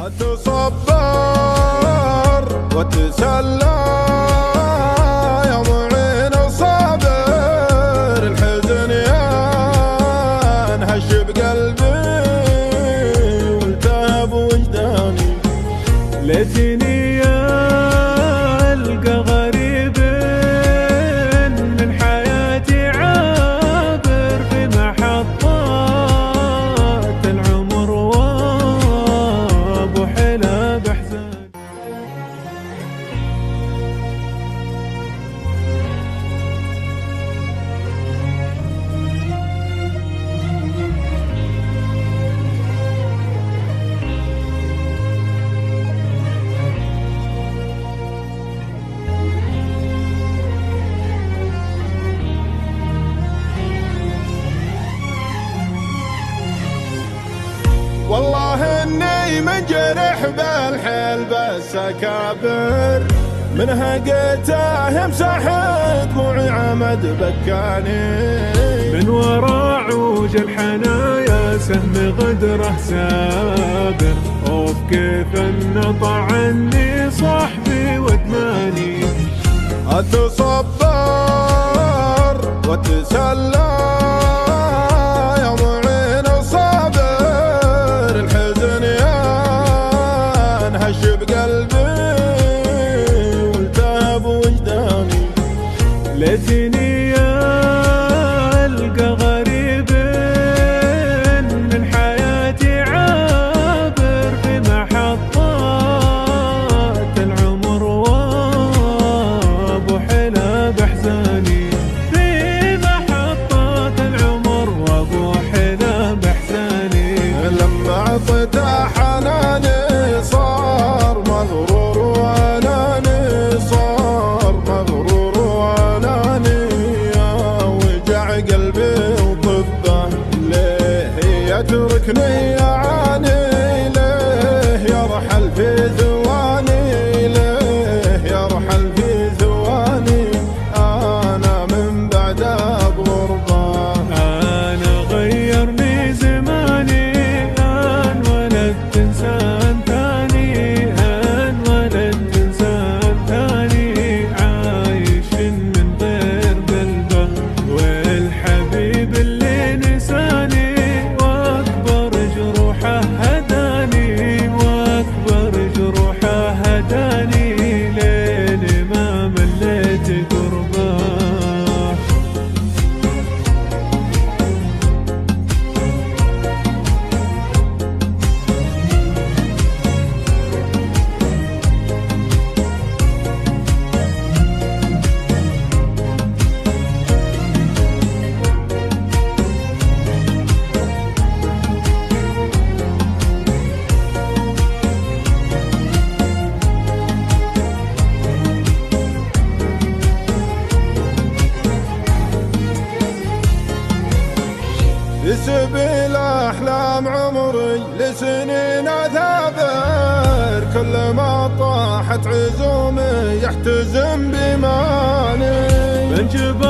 أتصبر وتسلى يا معين الصابر، الحزن ينهش بقلبي والتهب وجداني. ليتني ألقى غريب من حياتي عابر في محطات العمر وابو حلا بحزن. والله اني منجرح بالحيل بس اكابر، من هقيته مسحت دموعي عمد بكاني. من ورا عوج الحنايا سهم غدره سابر، اوف كيف ان طعني صاحبي ودماني. اتصبر وتسلى يا معين الصابر، الحزن ينهش بقلبي والتهب وجداني. ليتني ألقى غريب من حياتي عابر في محطات العمر وابو حلا بحزاني. في محطات العمر وابو حلا بحزاني. لما عطيته حناني صار مغرور واناني، صار مغرور واناني. يا وجع قلبي وطبه ليه يتركني يعاني، ليه يرحل في ثواني، ليه يرحل في ثواني. انا من بعده بغربه، أنا غيرني زماني، انولدت إنسان ثاني، انولدت إنسان ثاني. عايش من غير قلبه والحبيب اللي نساني، واكبر جروحه هداني، واكبر جروحه هداني. ليل ما مليت قربه. لسبيل احلام عمري لسنين اثابر، كل ما طاحت عزومي يحتزم بماني. من جبال